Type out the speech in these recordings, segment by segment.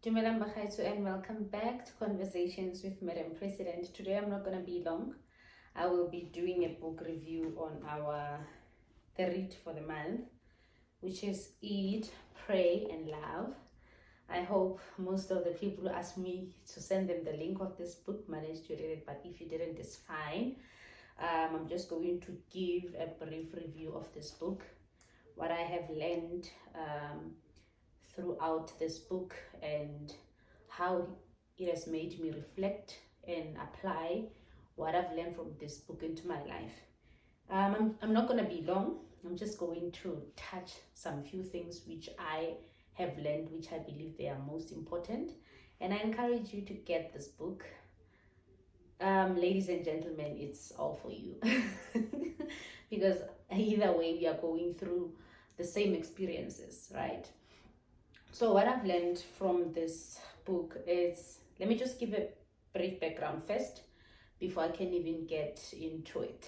Dumelang Bakhaitsu and welcome back to Conversations with Madam President. Today I'm not going to be long. I will be doing a book review on the read for the month, which is Eat, Pray and Love. I hope most of the people who asked me to send them the link of this book managed to read it, but if you didn't, it's fine. I'm just going to give a brief review of this book, what I have learned throughout this book, and how it has made me reflect and apply what I've learned from this book into my life. I'm not going to be long. I'm just going to touch some few things which I have learned, which I believe they are most important. And I encourage you to get this book. Ladies and gentlemen, it's all for you. Because either way, we are going through the same experiences, right? So what I've learned from this book is, let me just give a brief background first before I can even get into it.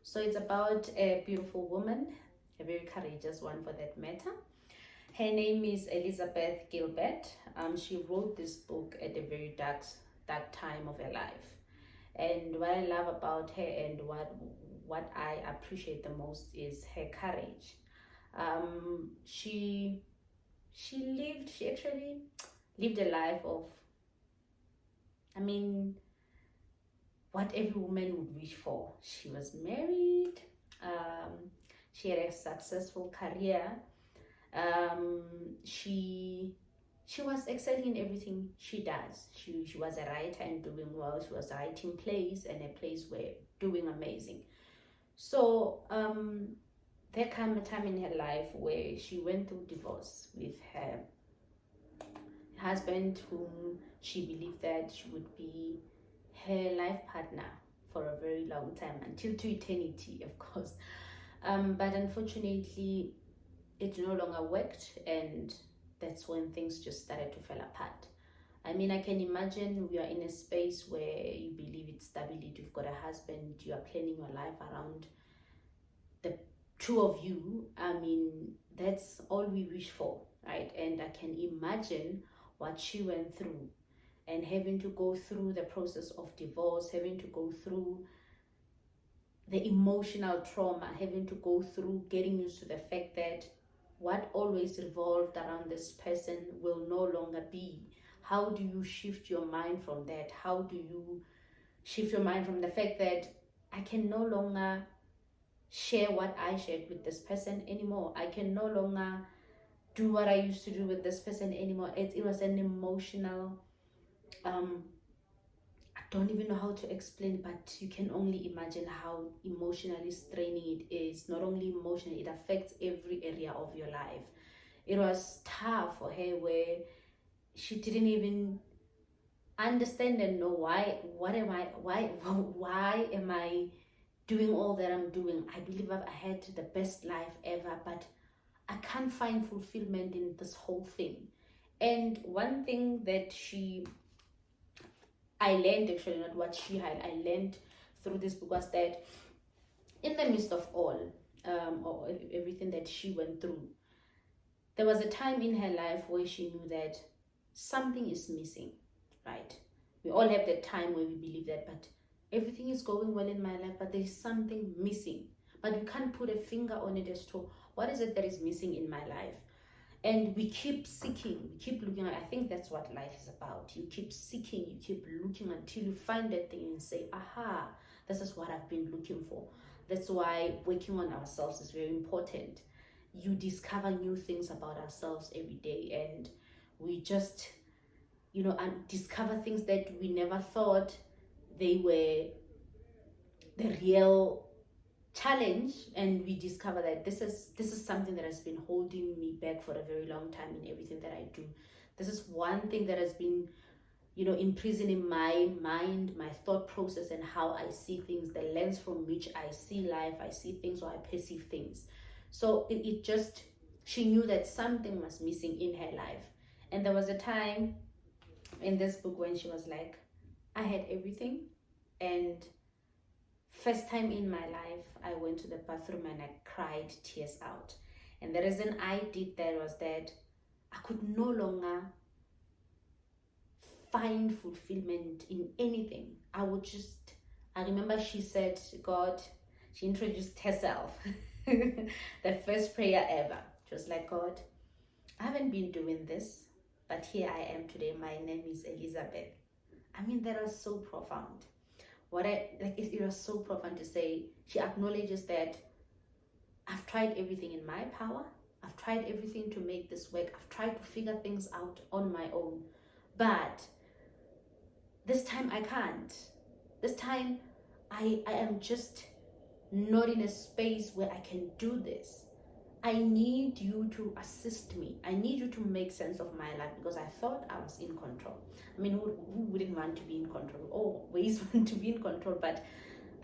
So it's about a beautiful woman, a very courageous one for that matter. Her name is Elizabeth Gilbert. She wrote this book at a very dark time of her life. And what I love about her and what I appreciate the most is her courage. She actually lived a life of, I mean, what every woman would wish for. She was married, she had a successful career, she was excelling in everything she does. She was a writer and doing well. She was writing plays, and a plays were doing amazing. So there came a time in her life where she went through divorce with her husband, whom she believed that she would be her life partner for a very long time, until to eternity, of course. But unfortunately, it no longer worked, and that's when things just started to fall apart. I mean, I can imagine we are in a space where you believe it's stability. You've got a husband, you are planning your life around the two of you. I mean, that's all we wish for, right? And I can imagine what she went through, and having to go through the process of divorce, having to go through the emotional trauma, having to go through getting used to the fact that what always revolved around this person will no longer be. How do you shift your mind from that? How do you shift your mind from the fact that I can no longer share what I shared with this person anymore? I can no longer do what I used to do with this person anymore. It was an emotional, I don't even know how to explain, but you can only imagine how emotionally straining it is. Not only emotionally, it affects every area of your life. It was tough for her, where she didn't even understand and know why am I doing all that I'm doing. I believe I've had the best life ever, but I can't find fulfillment in this whole thing. And one thing that I learned, actually, not what she had, I learned through this book, was that in the midst of all, or everything that she went through, there was a time in her life where she knew that something is missing, right? We all have that time where we believe that, but everything is going well in my life, but there's something missing. But we can't put a finger on it as to what is it that is missing in my life. And we keep seeking, we keep looking. I think that's what life is about. You keep seeking, you keep looking until you find that thing and say, aha, this is what I've been looking for. That's why working on ourselves is very important. You discover new things about ourselves every day, and we just, and discover things that we never thought they were the real challenge. And we discover that this is something that has been holding me back for a very long time in everything that I do. This is one thing that has been, imprisoning my mind, my thought process, and how I see things, the lens from which I see life, I see things, or I perceive things. So it just, she knew that something was missing in her life. And there was a time in this book when she was like, I had everything, and first time in my life, I went to the bathroom and I cried tears out. And the reason I did that was that I could no longer find fulfillment in anything. I remember she said, God, she introduced herself. The first prayer ever. She was like, God, I haven't been doing this, but here I am today. My name is Elizabeth. I mean, that was so profound. It was so profound to say. She acknowledges that I've tried everything in my power. I've tried everything to make this work. I've tried to figure things out on my own. But this time I can't. This time I am just not in a space where I can do this. I need you to assist me. I need you to make sense of my life, because I thought I was in control. I mean, who wouldn't want to be in control? Always want to be in control, but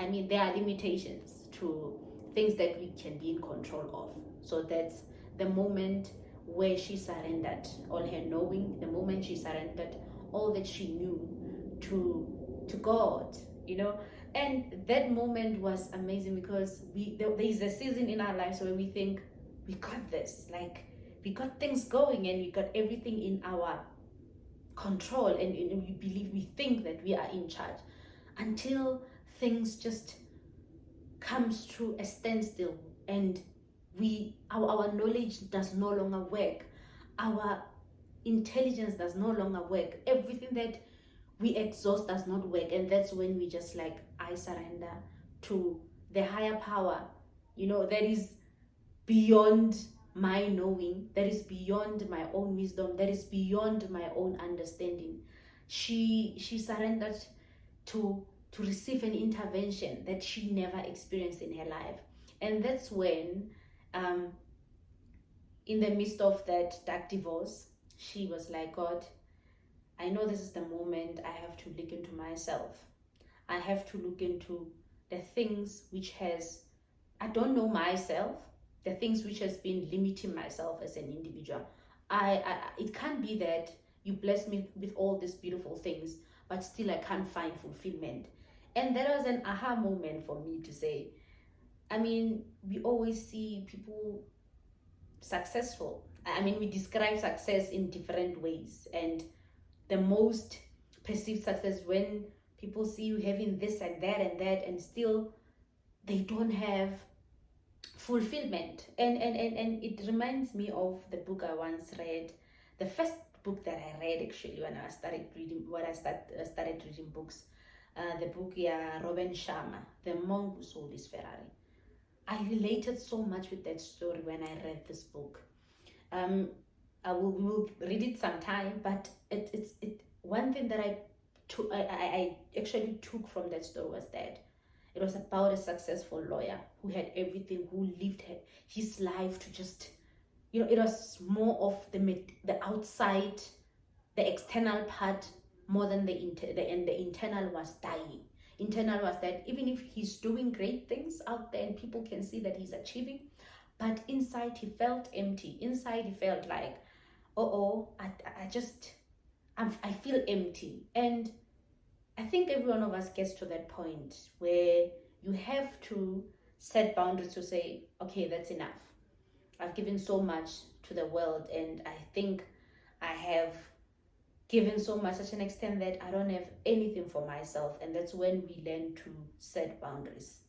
I mean, there are limitations to things that we can be in control of. So that's the moment where she surrendered all her knowing, the moment she surrendered all that she knew to God, you know. And that moment was amazing, because there is a season in our lives where we think we got this, like we got things going and we got everything in our control, and we think that we are in charge, until things just comes to a standstill, and our knowledge does no longer work, our intelligence does no longer work, everything that we exhaust does not work. And that's when we just like, I surrender to the higher power, you know, that is beyond my knowing, that is beyond my own wisdom, that is beyond my own understanding. She surrendered to receive an intervention that she never experienced in her life. And that's when in the midst of that dark divorce, she was like, God, I know this is the moment I have to look into myself. I have to look into the things which I don't know myself, the things which has been limiting myself as an individual. It can't be that you bless me with all these beautiful things, but still I can't find fulfillment. And that was an aha moment for me to say, I mean, we always see people successful. I mean, we describe success in different ways, and the most perceived success when people see you having this and that, and still they don't have fulfillment. And it reminds me of the book I once read, the first book that I read actually when I started reading books, the book, Robin Sharma, The Monk Who Sold His Ferrari. I related so much with that story when I read this book. We will read it sometime, but it's one thing that I actually took from that story was that it was about a successful lawyer who had everything, who lived his life to just, you know, it was more of the outside, the external part, more than the internal was dying. Internal was that even if he's doing great things out there and people can see that he's achieving, but inside he felt empty. Inside he felt like, I feel empty. And I think every one of us gets to that point where you have to set boundaries to say, okay, that's enough. I've given so much to the world, and I think I have given so much, such an extent that I don't have anything for myself. And that's when we learn to set boundaries.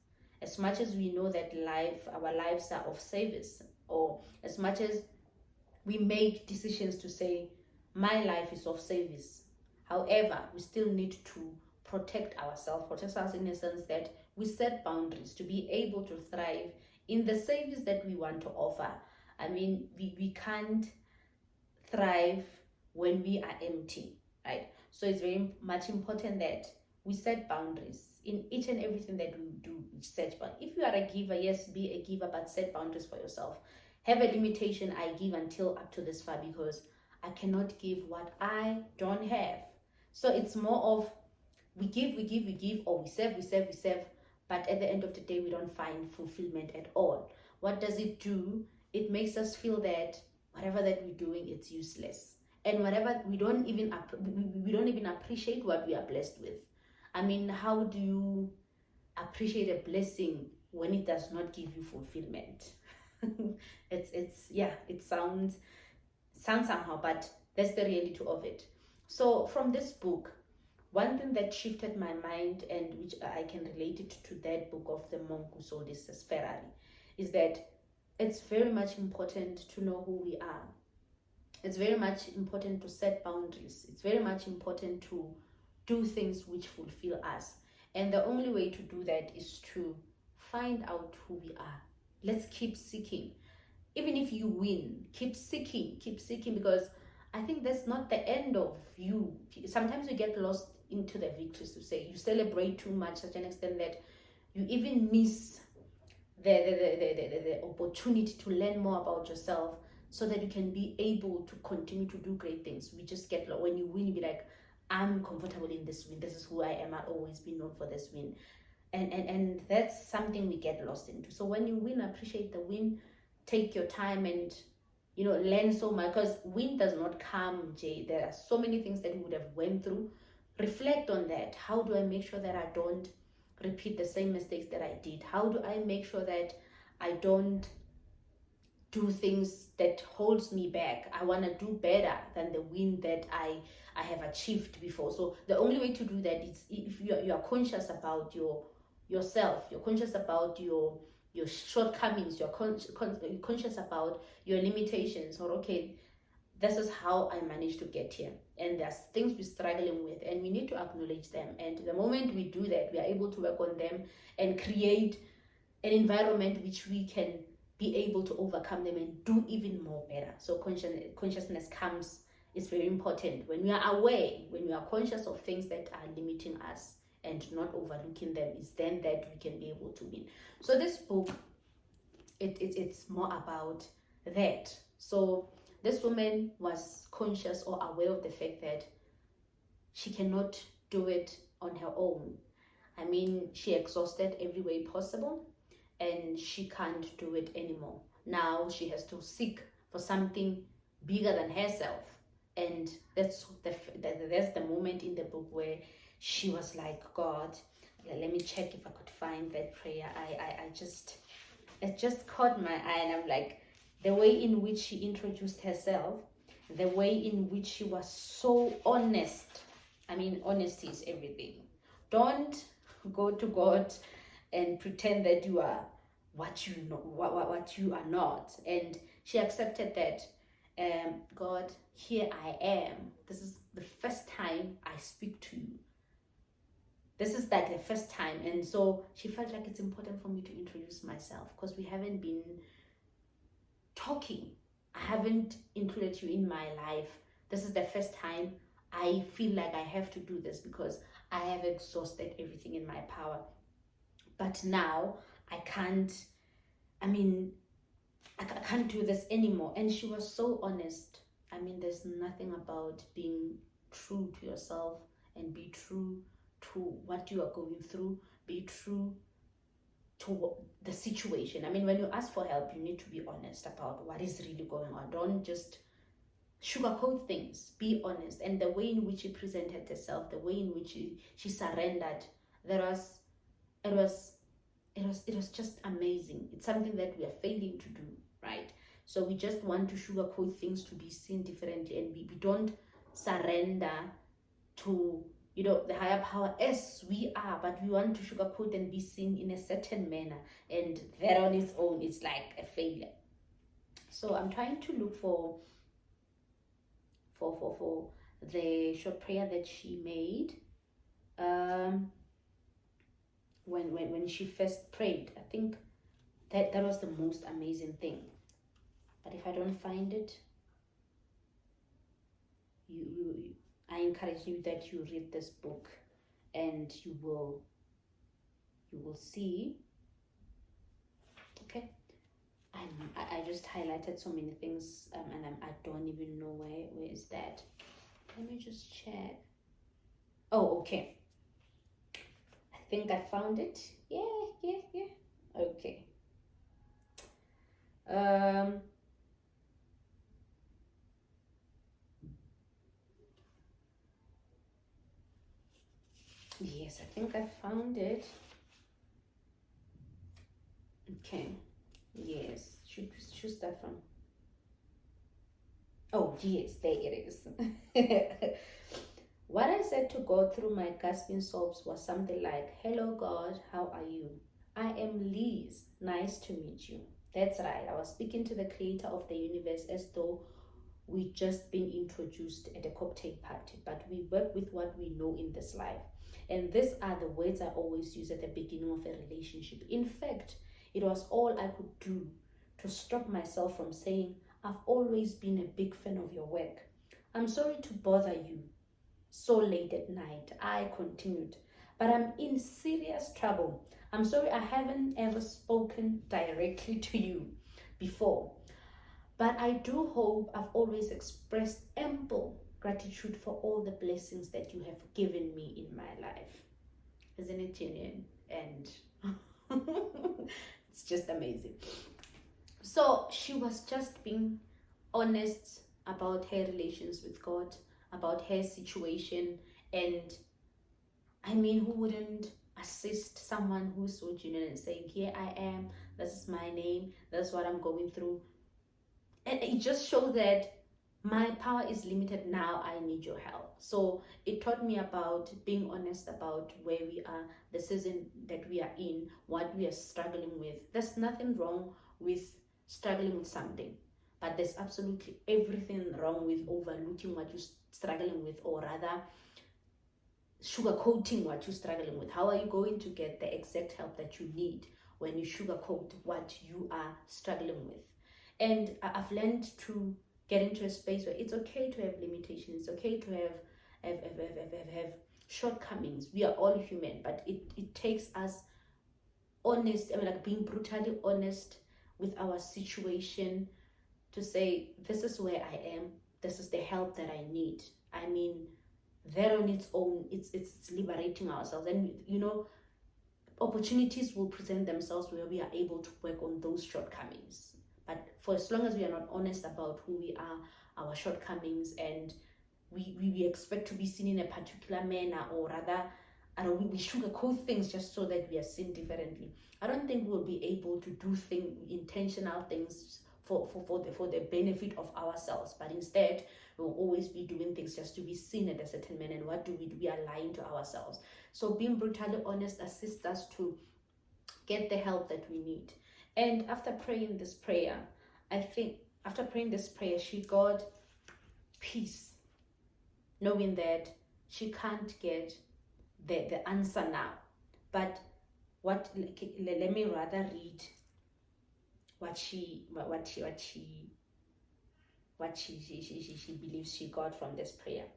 As much as we know that our lives are of service, or as much as we make decisions to say, my life is of service, however, we still need to protect ourselves in a sense that we set boundaries to be able to thrive in the service that we want to offer. I mean, we can't thrive when we are empty, right? So it's very much important that we set boundaries in each and everything that we do. If you are a giver, yes, be a giver, but set boundaries for yourself. Have a limitation. I give until up to this far, because I cannot give what I don't have. So it's more of we give, or we serve, but at the end of the day, we don't find fulfillment at all. What does it do? It makes us feel that whatever that we're doing, it's useless. And whatever, we don't even appreciate what we are blessed with. I mean, how do you appreciate a blessing when it does not give you fulfillment? It sounds somehow, but that's the reality of it. So from this book, one thing that shifted my mind, and which I can relate it to that book of the monk who sold his Ferrari, is that it's very much important to know who we are. It's very much important to set boundaries. It's very much important to do things which fulfill us. And the only way to do that is to find out who we are. Let's keep seeking. Even if you win, keep seeking, because I think that's not the end of you. Sometimes you get lost into the victories, to say you celebrate too much, such an extent that you even miss the opportunity to learn more about yourself, so that you can be able to continue to do great things. We just get, when you win, you be like, I'm comfortable in this win. This is who I am. I'll always be known for this win. And that's something we get lost into. So when you win, appreciate the win. Take your time and, learn so much, because win does not come, Jay. There are so many things that you would have went through. Reflect on that. How do I make sure that I don't repeat the same mistakes that I did? How do I make sure that I don't do things that holds me back? I want to do better than the win that I have achieved before. So the only way to do that is if you are conscious about yourself, you're conscious about your shortcomings, you're conscious about your limitations, or okay, this is how I managed to get here, and there's things we're struggling with, and we need to acknowledge them. And the moment we do that, we are able to work on them and create an environment which we can be able to overcome them and do even more better. So consciousness is very important. When we are aware, when we are conscious of things that are limiting us and not overlooking them, is then that we can be able to win. So this book, it's more about that. So this woman was conscious or aware of the fact that she cannot do it on her own. I mean, she exhausted every way possible, and she can't do it anymore. Now she has to seek for something bigger than herself. And that's the moment in the book where she was like, God, let me check if I could find that prayer. It just caught my eye, and I'm like, the way in which she introduced herself, the way in which she was so honest. I mean, honesty is everything. Don't go to God and pretend that you are what you know, what you are not. And she accepted that. God, here I am. This is the first time I speak to you. This is like the first time. And so she felt like it's important for me to introduce myself, because we haven't been talking. I haven't included you in my life. This is the first time I feel like I have to do this, because I have exhausted everything in my power. But now I can't do this anymore. And she was so honest. I mean, there's nothing about being true to yourself and be true to what you are going through, be true to the situation. I mean, when you ask for help, you need to be honest about what is really going on. Don't just sugarcoat things. Be honest. And the way in which she presented herself, the way in which she surrendered, it was just amazing. It's something that we are failing to do, right? So we just want to sugarcoat things to be seen differently, and we don't surrender to the higher power as we are, but we want to sugarcoat and be seen in a certain manner, and that on its own is like a failure. So I'm trying to look for the short prayer that she made when she first prayed. I think that was the most amazing thing. But if I don't find it, I encourage you that you read this book, and you will see. Okay, I just highlighted so many things, and I don't even know where is that. Let me just check. Oh, okay. I think I found it. Yeah. Okay. Yes, I think I found it. Okay. Yes. Should start from. Oh, yes, there it is. said to God through my gasping sobs was something like, "Hello God, how are you? I am Liz. Nice to meet you." That's right. I was speaking to the creator of the universe as though we'd just been introduced at a cocktail party, but we work with what we know in this life. And these are the words I always use at the beginning of a relationship. In fact, it was all I could do to stop myself from saying, "I've always been a big fan of your work. I'm sorry to bother you so late at night," I continued, "but I'm in serious trouble. I'm sorry I haven't ever spoken directly to you before. But I do hope I've always expressed ample gratitude for all the blessings that you have given me in my life." Isn't it genuine? And it's just amazing. So she was just being honest about her relations with God, about her situation. And I mean, who wouldn't assist someone who's so genuine and saying, "Here I am, this is my name, that's what I'm going through." And it just showed that my power is limited now, I need your help. So it taught me about being honest about where we are, the season that we are in, what we are struggling with. There's nothing wrong with struggling with something, but there's absolutely everything wrong with overlooking what you're struggling with, or rather sugarcoating what you're struggling with. How are you going to get the exact help that you need when you sugarcoat what you are struggling with? And I've learned to get into a space where it's okay to have limitations. It's okay to have shortcomings. We are all human, but it takes us honest, I mean, like being brutally honest with our situation to say, this is where I am, this is the help that I need. I mean, that on its own, it's liberating ourselves. And you know, opportunities will present themselves where we are able to work on those shortcomings. But for as long as we are not honest about who we are, our shortcomings, and we expect to be seen in a particular manner, or rather, we sugarcoat things just so that we are seen differently, I don't think we'll be able to do intentional things for the benefit of ourselves. But instead, we'll always be doing things just to be seen at a certain manner. And what do? We are lying to ourselves. So being brutally honest assists us to get the help that we need. And after praying this prayer, she got peace, knowing that she can't get the answer now. But let me rather read what she believes she got from this prayer.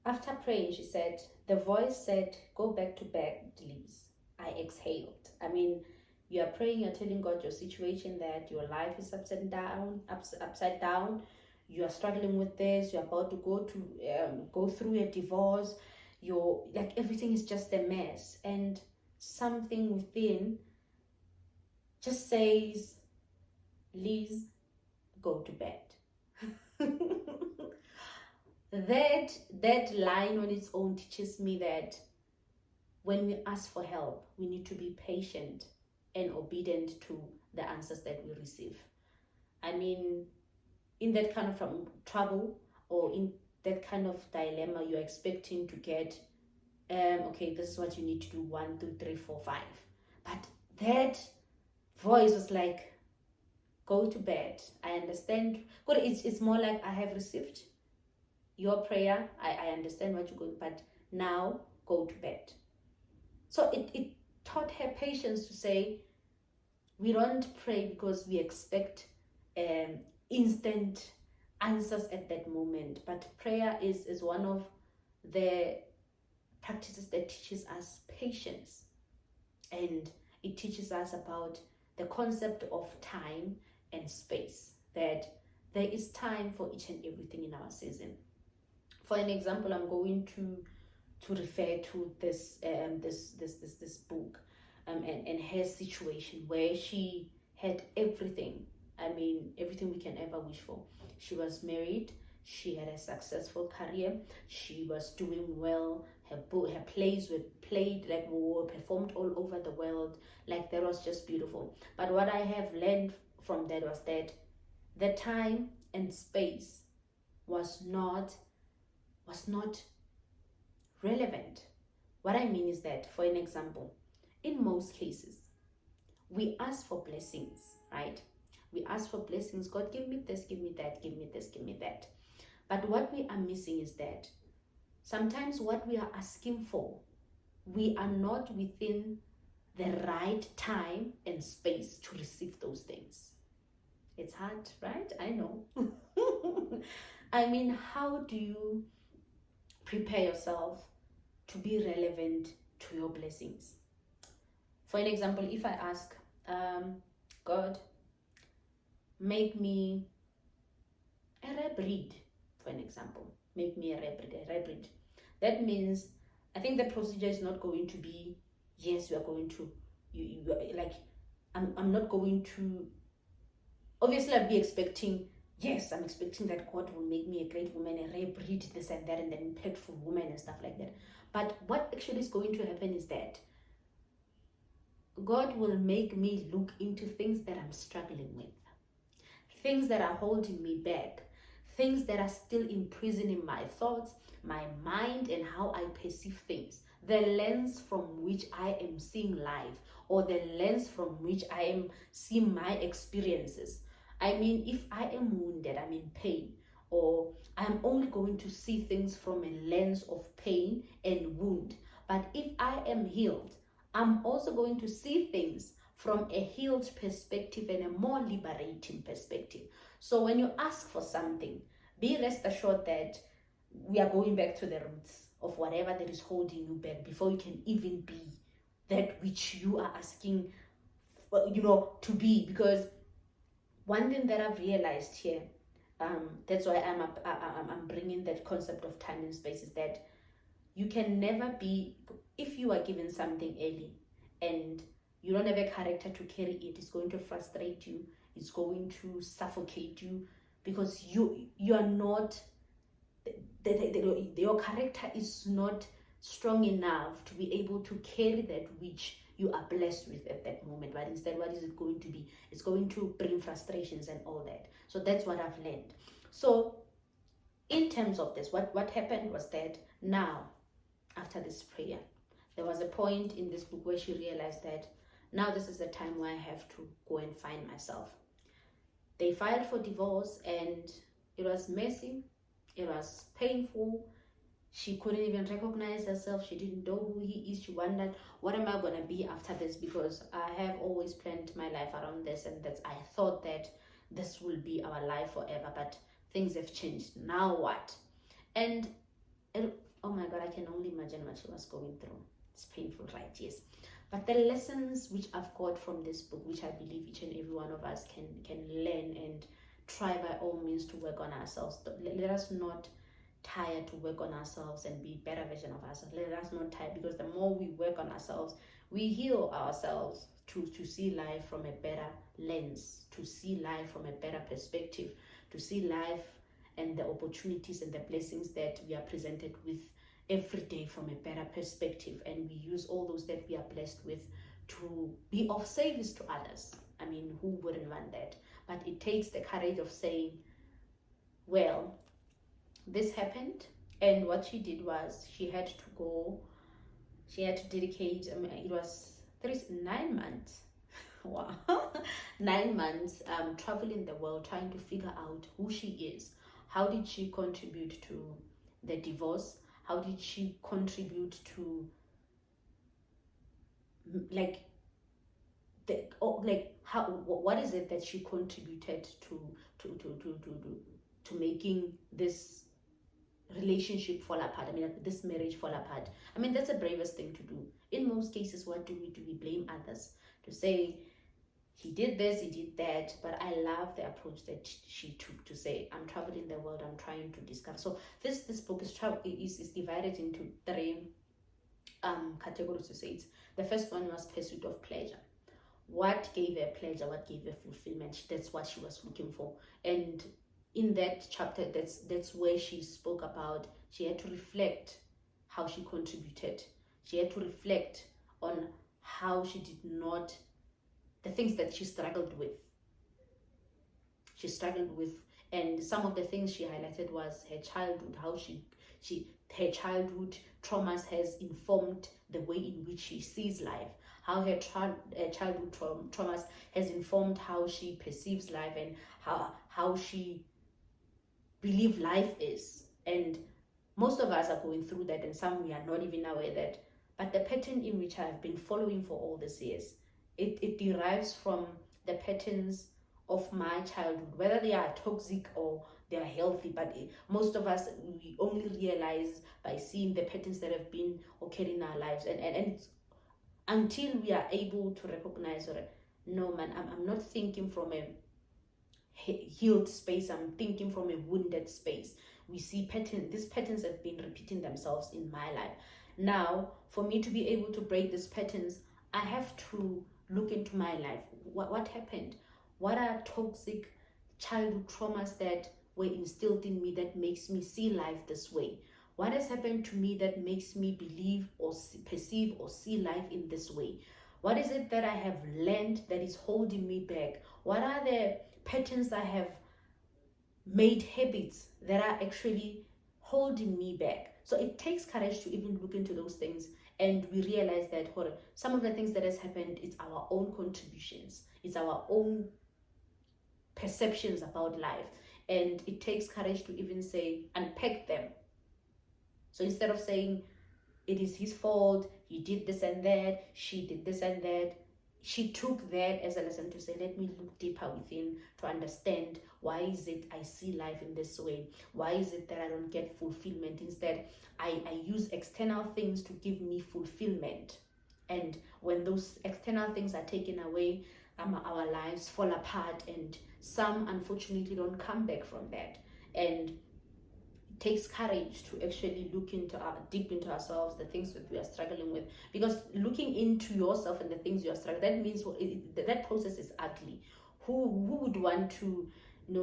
After praying, she said, "The voice said, 'Go back to bed, Liz.'" I exhaled. I mean, you are praying, you're telling God your situation, that your life is upside down. You are struggling with this. You're about to go through a divorce. You're like, everything is just a mess, and something within just says, "Liz, go to bed." That line on its own teaches me that when we ask for help, we need to be patient and obedient to the answers that we receive. I mean, in that kind of trouble, or in that kind of dilemma, you're expecting to get, okay, this is what you need to do, 1, 2, 3, 4, 5. But that voice was like, "Go to bed." I understand. But it's more like, I have received your prayer. I understand what you're going, but now go to bed. So it taught her patience to say, we don't pray because we expect instant answers at that moment. But prayer is one of the practices that teaches us patience. And it teaches us about the concept of time and space, that there is time for each and everything in our season. For an example, I'm going to refer to this book and her situation, where she had everything. I mean, everything we can ever wish for. She was married. She had a successful career. She was doing well. Her plays were played, like, were performed all over the world. Like, that was just beautiful. But what I have learned from that was that the time and space was not relevant. What I mean is that, for an example, in most cases, we ask for blessings, right? We ask for blessings. God, give me this, give me that, give me this, give me that. But what we are missing is that sometimes what we are asking for, we are not within the right time and space to receive those things. It's hard, right? I know. I mean, how do you prepare yourself to be relevant to your blessings? For an example, if I ask, God, make me a rare breed, for an example, make me a rare breed. That means, I think the procedure is not going to be, yes, we are going to, I'm not going to, obviously I'll be expecting, yes, I'm expecting that God will make me a great woman, a rare breed, this and that, and an impactful woman and stuff like that. But what actually is going to happen is that God will make me look into things that I'm struggling with, things that are holding me back, things that are still imprisoning my thoughts, my mind, and how I perceive things, the lens from which I am seeing life, or the lens from which I am seeing my experiences. I mean, if I am wounded, I'm in pain, or I'm only going to see things from a lens of pain and wound. But if I am healed, I'm also going to see things from a healed perspective and a more liberating perspective. So when you ask for something, be rest assured that we are going back to the roots of whatever that is holding you back before you can even be that which you are asking, to be. Because one thing that I've realized here, that's why I'm bringing that concept of time and space, is that you can never be, if you are given something early and you don't have a character to carry it, it's going to frustrate you, it's going to suffocate you, because you are not, your character is not strong enough to be able to carry that which you are blessed with at that moment. But instead, what is it going to be? It's going to bring frustrations and all that. So that's what I've learned. So in terms of this, what happened was that now, after this prayer, there was a point in this book where she realized that now this is the time where I have to go and find myself. They filed for divorce, and it was messy, it was painful. She couldn't even recognize herself. She didn't know who he is. She wondered, what am I going to be after this? Because I have always planned my life around this, and that I thought that this will be our life forever, but things have changed. Now what? And oh my God, I can only imagine what she was going through. It's painful, right? Yes. But the lessons which I've got from this book, which I believe each and every one of us can learn and try by all means to work on ourselves. Let us not tire to work on ourselves and be a better version of ourselves. Let us not tire, because the more we work on ourselves, we heal ourselves to see life from a better lens, to see life from a better perspective, to see life and the opportunities and the blessings that we are presented with every day from a better perspective. And we use all those that we are blessed with to be of service to others. I mean, who wouldn't want that? But it takes the courage of saying, well, this happened, and what she did was she had to dedicate, it was 9 months. Wow. 9 months traveling the world, trying to figure out who she is. How did she contribute to the divorce? How did she contribute to what is it that she contributed to making this relationship fall apart? I mean, this marriage fall apart. I mean, that's the bravest thing to do. In most cases, what do? We blame others, to say he did this, he did that. But I love the approach that she took to say, I'm traveling the world, I'm trying to discover. So this book is divided into 3 categories, to say it. The first one was pursuit of pleasure. What gave her pleasure? What gave her fulfillment? That's what she was looking for. And in that chapter, that's where she spoke about, she had to reflect how she contributed. She had to reflect on how she did not, the things that she struggled with. She struggled with And some of the things she highlighted was her childhood, how her childhood traumas has informed the way in which she sees life, how her childhood traumas has informed how she perceives life, and how she believes life is. And most of us are going through that, and some we are not even aware that. But the pattern in which I have been following for all these years, it derives from the patterns of my childhood, whether they are toxic or they are healthy. But most of us, we only realize by seeing the patterns that have been occurring in our lives. And until we are able to recognize, or no man, I'm not thinking from a healed space, I'm thinking from a wounded space. We see these patterns have been repeating themselves in my life. Now, for me to be able to break these patterns, I have to look into my life. What happened? What are toxic childhood traumas that were instilled in me that makes me see life this way? What has happened to me that makes me believe or perceive or see life in this way? What is it that I have learned that is holding me back? What are the patterns I have made, habits that are actually holding me back? So it takes courage to even look into those things, and we realize that some of the things that has happened, it's our own contributions, it's our own perceptions about life, and it takes courage to even say, unpack them. So instead of saying it is his fault, he did this and that, she did this and that, she took that as a lesson to say, let me look deeper within to understand, why is it I see life in this way? Why is it that I don't get fulfillment? Instead, I use external things to give me fulfillment. And when those external things are taken away, our lives fall apart, and some unfortunately don't come back from that. And takes courage to actually look deep into ourselves, the things that we are struggling with, because looking into yourself and the things you are struggling, that means that process is ugly. Who would want to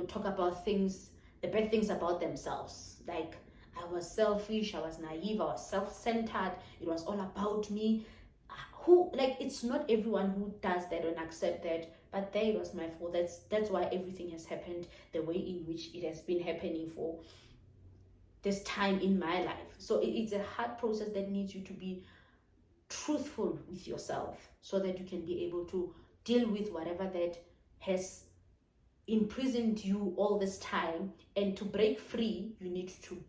talk about things, the bad things about themselves, like I was selfish, I was naive, I was self-centered, it was all about me? It's not everyone who does that and accept that, but that was my fault. That's why everything has happened the way in which it has been happening for this time in my life. So it's a hard process that needs you to be truthful with yourself, so that you can be able to deal with whatever that has imprisoned you all this time. And to break free, you need to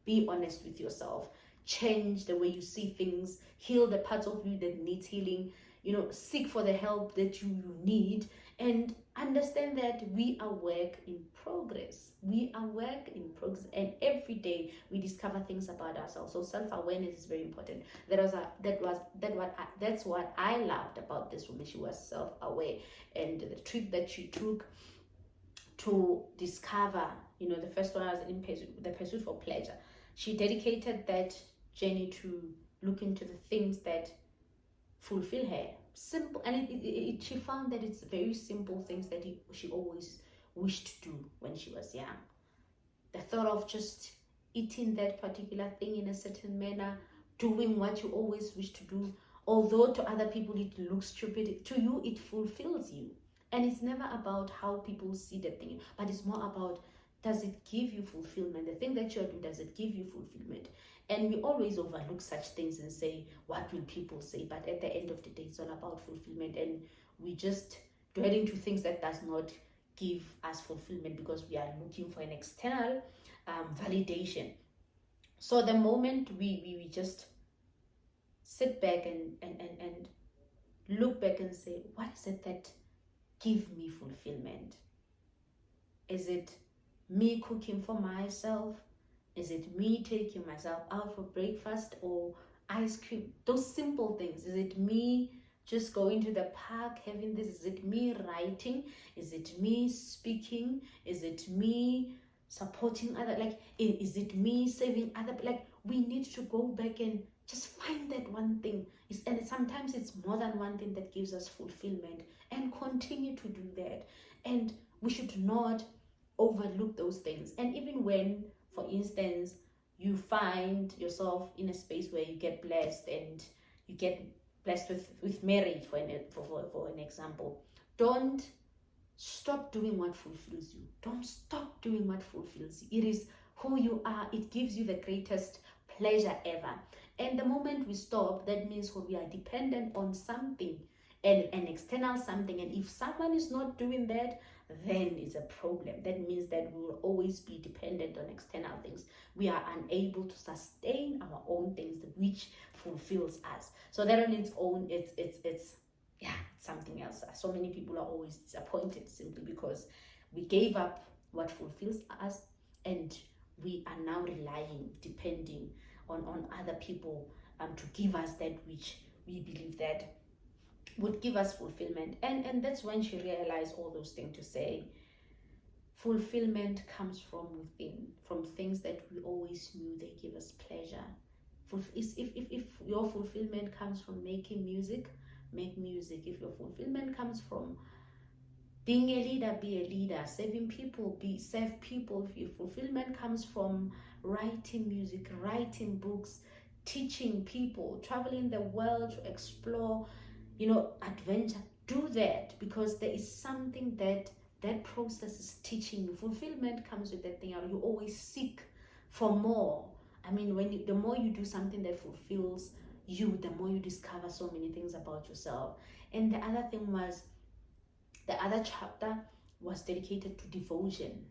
be honest with yourself, change the way you see things, heal the parts of you that needs healing, seek for the help that you need, and understand that we are work in progress. We are work in progress, and every day we discover things about ourselves. So self-awareness is very important. That's what I loved about this woman. She was self-aware, and the trip that she took to discover, the first one was the pursuit for pleasure. She dedicated that journey to look into the things that fulfill her. Simple, and she found that it's very simple things that she always wished to do when she was young. The thought of just eating that particular thing in a certain manner, doing what you always wish to do, although to other people it looks stupid, to you it fulfills you. And it's never about how people see the thing, but it's more about, does it give you fulfillment? The thing that you're doing, does it give you fulfillment? And we always overlook such things and say, what will people say? But at the end of the day, it's all about fulfillment. And we just dwell into things that does not give us fulfillment, because we are looking for an external validation. So the moment we just sit back and look back and say, what is it that gives me fulfillment? Is it me cooking for myself? Is it me taking myself out for breakfast or ice cream? Those simple things. Is it me just going to the park having this? Is it me writing? Is it me speaking? Is it me supporting other? Is it me saving other? We need to go back and just find that one thing. And sometimes it's more than one thing that gives us fulfillment, and continue to do that. And we should not overlook those things. And even when, for instance, you find yourself in a space where you get blessed, and you get blessed with marriage, for an example, don't stop doing what fulfills you. Don't stop doing what fulfills you. It is who you are. It gives you the greatest pleasure ever. And the moment we stop, that means we are dependent on something, an external something. And if someone is not doing that, then it's a problem. That means that we will always be dependent on external things. We are unable to sustain our own things, which fulfills us. So that on its own, it's something else. So many people are always disappointed simply because we gave up what fulfills us, and we are now relying, depending on other people to give us that which we believe that would give us fulfillment. And that's when she realized all those things, to say fulfillment comes from within, from things that we always knew they give us pleasure. If your fulfillment comes from making music, make music. If your fulfillment comes from being a leader, be a leader. Serving people, serve people. If your fulfillment comes from writing music, writing books, teaching people, traveling the world to explore, adventure, do that, because there is something that process is teaching you. Fulfillment comes with that thing. You always seek for more. I mean, the more you do something that fulfills you, the more you discover so many things about yourself. And the other thing was, the other chapter was dedicated to devotion.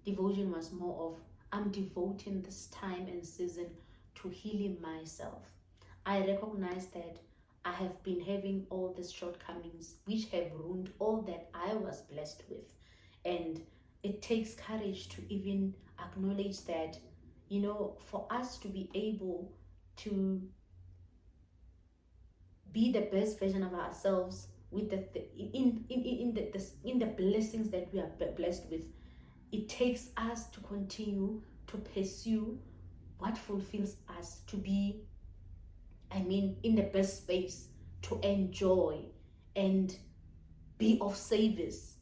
Devotion was more of, I'm devoting this time and season to healing myself. I recognize that I have been having all these shortcomings which have ruined all that I was blessed with. And it takes courage to even acknowledge that, for us to be able to be the best version of ourselves with in the blessings that we are blessed with, it takes us to continue to pursue what fulfills us, to be, in the best space, to enjoy and be of service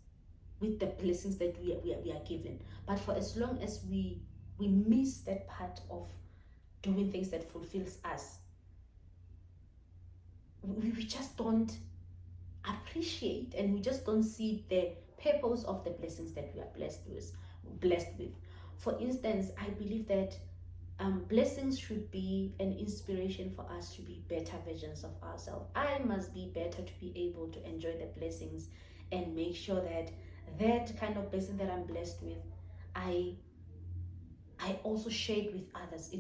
with the blessings that we are given. But for as long as we miss that part of doing things that fulfills us, we just don't appreciate, and we just don't see the purpose of the blessings that we are blessed with. For instance, I believe that blessings should be an inspiration for us to be better versions of ourselves. I must be better to be able to enjoy the blessings and make sure that kind of blessing that I'm blessed with, I also share it with others.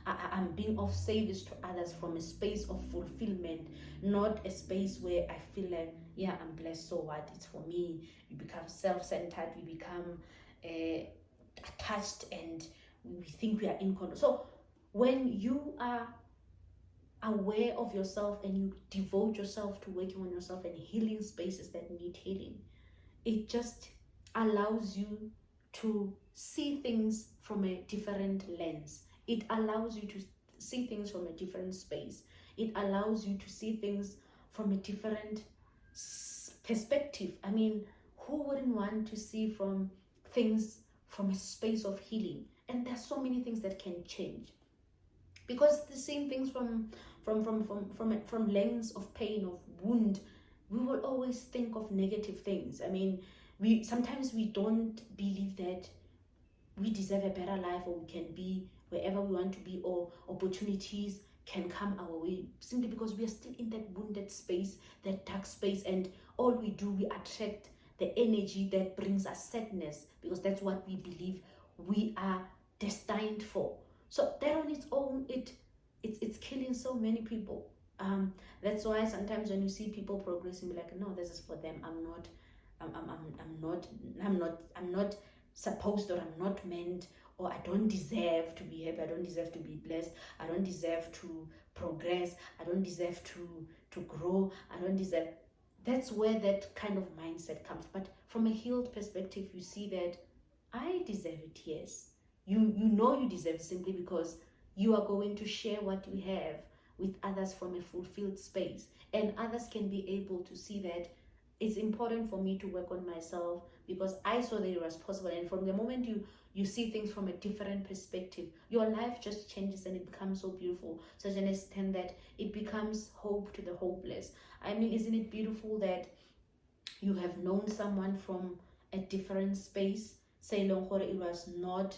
I'm being of service to others from a space of fulfillment, not a space where I feel like, I'm blessed, so what? It's for me. We become self-centered, we become attached, and we think we are in control. So when you are aware of yourself and you devote yourself to working on yourself and healing spaces that need healing, it just allows you to see things from a different lens. It allows you to see things from a different space. It allows you to see things from a different perspective. Who wouldn't want to see things from a space of healing? And there's so many things that can change, because the same things from lens of pain, of wound, we will always think of negative things. We sometimes don't believe that we deserve a better life, or we can be wherever we want to be, or opportunities can come our way, simply because we are still in that wounded space, that dark space, and all we do, we attract the energy that brings us sadness, because that's what we believe we are destined for. So that on its own, it's killing so many people. That's why sometimes when you see people progressing, be like, no, this is for them. I'm not supposed, or I'm not meant, or I don't deserve to be happy, I don't deserve to be blessed, I don't deserve to progress, I don't deserve to grow, I don't deserve. That's where that kind of mindset comes. But from a healed perspective, you see that I deserve it. Yes, you know you deserve it, simply because you are going to share what you have with others from a fulfilled space, and others can be able to see that it's important for me to work on myself because I saw that it was possible. And from the moment you see things from a different perspective, your life just changes, and it becomes so beautiful, such an extent that it becomes hope to the hopeless. Isn't it beautiful that you have known someone from a different space. Say long it was not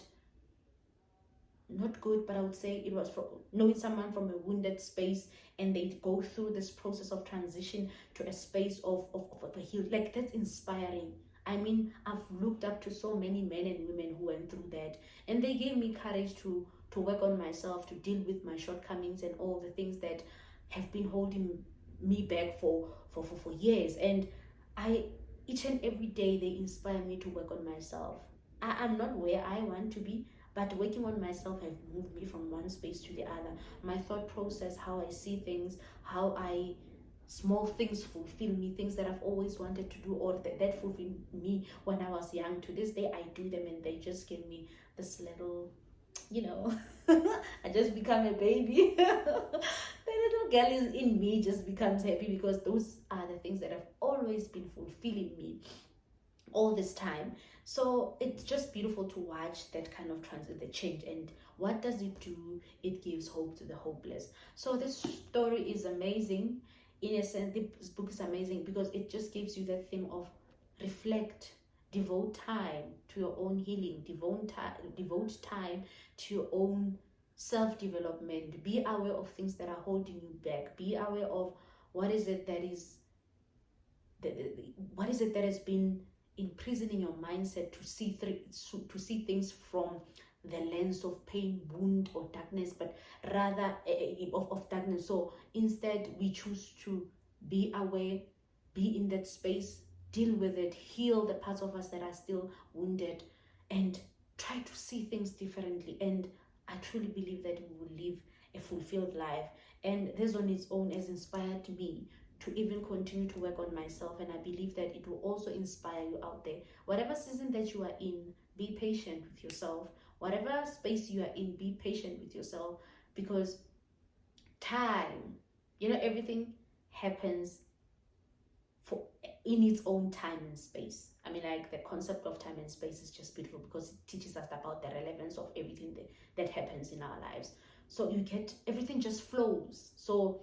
good, but I would say it was from knowing someone from a wounded space, and they go through this process of transition to a space of a healed. Like, that's inspiring. I mean, I've looked up to so many men and women who went through that, and they gave me courage to work on myself, to deal with my shortcomings and all the things that have been holding me back for years. And I, each and every day, they inspire me to work on myself. I'm not where I want to be, but working on myself have moved me from one space to the other. My thought process, how I see things, how I small things fulfill me, things that I've always wanted to do, or that fulfilled me when I was young. To this day, I do them, and they just give me this little, I just become a baby. The little girl is in me just becomes happy, because those are the things that have always been fulfilling me all this time. So it's just beautiful to watch that kind of the change. And what does it do? It gives hope to the hopeless. So this story is amazing. In a sense, this book is amazing because it just gives you that thing of reflect, devote time to your own healing, devote time to your own self-development. Be aware of things that are holding you back. Be aware of what is it that has been imprisoning your mindset to see things from the lens of pain, wound, or darkness, but rather of darkness. So instead, we choose to be aware, be in that space, deal with it, heal the parts of us that are still wounded, and try to see things differently. And I truly believe that we will live a fulfilled life. And this on its own has inspired me to even continue to work on myself, and I believe that it will also inspire you out there. Whatever season that you are in, be patient with yourself. Whatever space you are in, be patient with yourself, because time, everything happens in its own time and space. I mean, like, the concept of time and space is just beautiful because it teaches us about the relevance of everything that happens in our lives. So everything just flows. So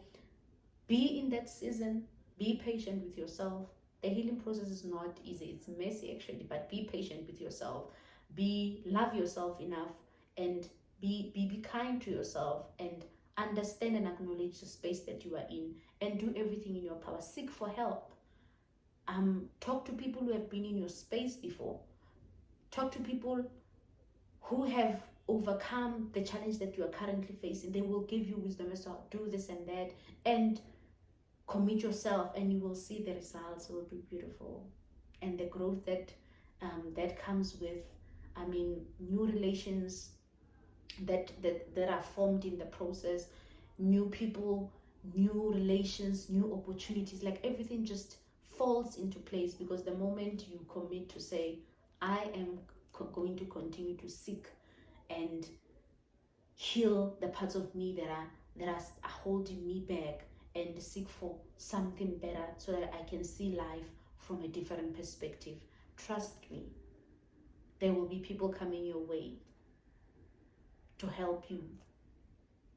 be in that season, be patient with yourself. The healing process is not easy, it's messy actually, but be patient with yourself. Love yourself enough, and be kind to yourself, and understand and acknowledge the space that you are in, and do everything in your power. Seek for help. Talk to people who have been in your space before. Talk to people who have overcome the challenge that you are currently facing. They will give you wisdom as to do this and that, and commit yourself, and you will see the results will be beautiful. And the growth that comes with, new relations that are formed in the process, new people, new relations, new opportunities, like everything just falls into place, because the moment you commit to say, I am going to continue to seek and heal the parts of me that are holding me back, and seek for something better, so that I can see life from a different perspective. Trust me, there will be people coming your way to help you.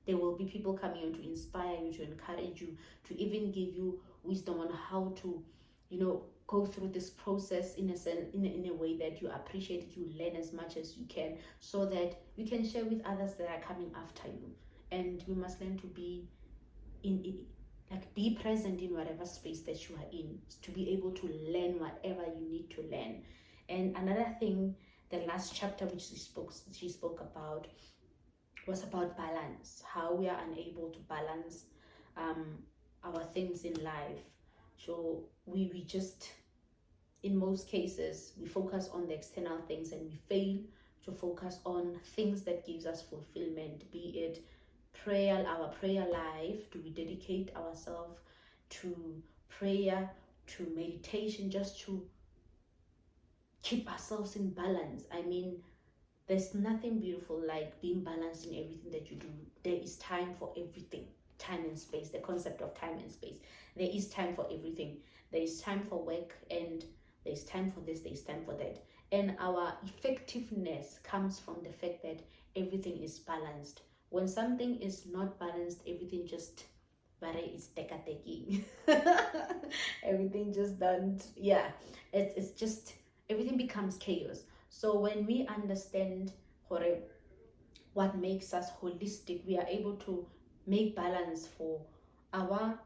There will be people coming in to inspire you, to encourage you, to even give you wisdom on how to, go through this process in a way that you appreciate it, you learn as much as you can, so that you can share with others that are coming after you. And we must learn to be be present in whatever space that you are in, to be able to learn whatever you need to learn. And another thing, the last chapter which she spoke about was about balance, how we are unable to balance our things in life. So we just, in most cases, we focus on the external things, and we fail to focus on things that gives us fulfillment, be it prayer, our prayer life. Do we dedicate ourselves to prayer, to meditation, just to keep ourselves in balance? I mean, there's nothing beautiful like being balanced in everything that you do. There is time for everything. Time and space, the concept of time and space. There is time for everything. There is time for work, and there's time for this, there's time for that. And our effectiveness comes from the fact that everything is balanced. When something is not balanced, everything just is teka-taking. Everything just don't, it's just, everything becomes chaos. So when we understand what makes us holistic, we are able to make balance for our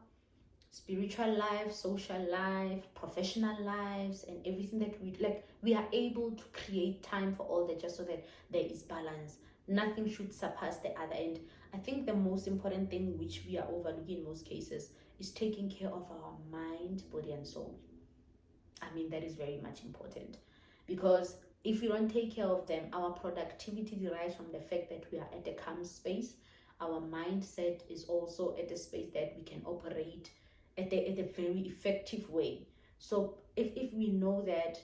spiritual life, social life, professional lives, and everything that we like. We are able to create time for all that, just so that there is balance. Nothing should surpass the other. And I think the most important thing, which we are overlooking in most cases, is taking care of our mind, body, and soul. I mean, that is very much important, because if we don't take care of them, our productivity derives from the fact that we are at a calm space. Our mindset is also at a space that we can operate at a very effective way. So if we know that,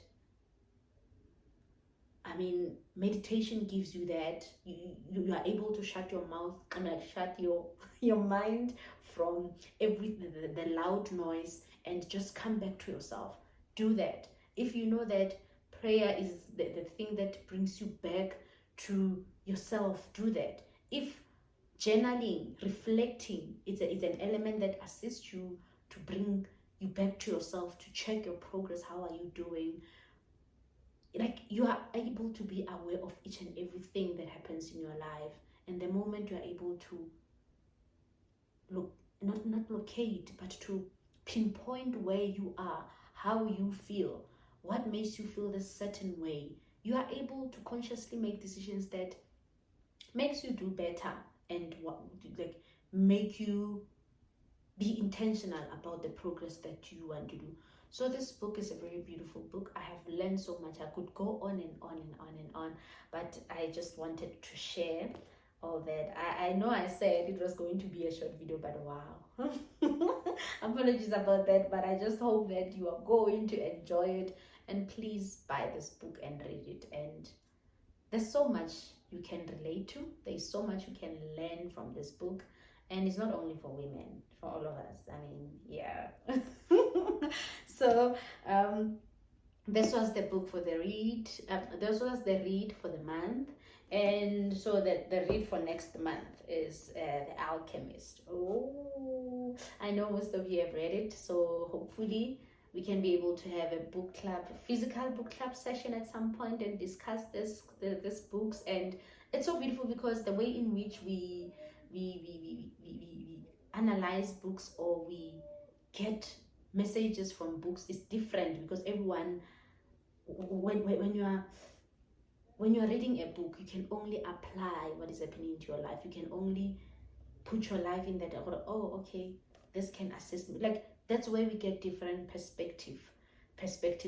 I mean, meditation gives you that, you are able to shut your mouth and like shut your mind from the loud noise, and just come back to yourself. Do that. If you know that prayer is the thing that brings you back to yourself, do that. If journaling, reflecting, it's an element that assists you to bring you back to yourself, to check your progress, how are you doing, like you are able to be aware of each and everything that happens in your life. And the moment you are able to not locate, but to pinpoint where you are, how you feel, what makes you feel this certain way, you are able to consciously make decisions that makes you do better, and what like make you be intentional about the progress that you want to do. So this book is a very beautiful book. I have learned so much. I could go on and on and on and on, but I just wanted to share all that. I know I said it was going to be a short video, but wow. Apologies about that, but I just hope that you are going to enjoy it, and please buy this book and read it. And there's so much you can relate to. There's so much you can learn from this book, and it's not only for women, for all of us. I mean, yeah. So this was the book for the read. This was the read for the month. And so the read for next month is The Alchemist. Oh, I know most of you have read it, so hopefully we can be able to have a book club, a physical book club session at some point, and discuss this books. And it's so beautiful, because the way in which we analyze books, or we get messages from books, is different, because everyone, when you are reading a book, you can only apply what is happening into your life. You can only put your life in that, oh, okay, this can assist me. Like, that's where we get different perspectives,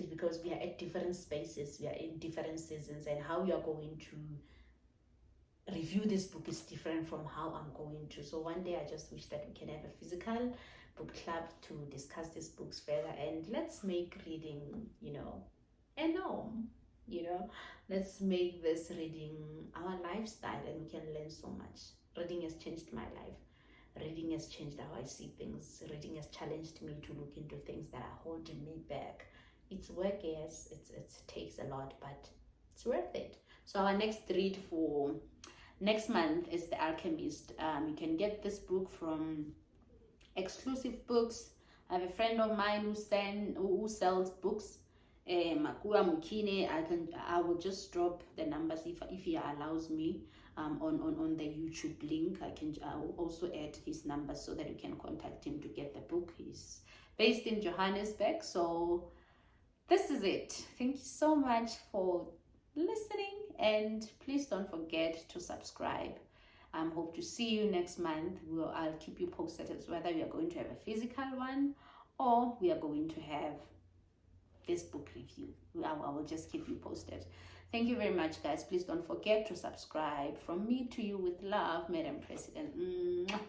because we are at different spaces, we are in different seasons, and how you are going to review this book is different from how I'm going to. So one day I just wish that we can have a physical book club to discuss these books further, and let's make reading, a norm. Let's make this reading our lifestyle, and we can learn so much. Reading has changed my life. Reading has changed how I see things. Reading has challenged me to look into things that are holding me back. It's work, yes, it takes a lot, but it's worth it. So our next read for next month is The Alchemist. You can get this book from Exclusive Books. I have a friend of mine who sells books. Makua Mukine. I will just drop the numbers if he allows me on the YouTube link. I will also add his number so that you can contact him to get the book. He's based in Johannesburg. So this is it. Thank you so much for listening, and please don't forget to subscribe. Hope to see you next month. I'll keep you posted as whether we are going to have a physical one, or we are going to have this book review. I will just keep you posted. Thank you very much, guys. Please don't forget to subscribe. From me to you with love, Madam President. Mwah.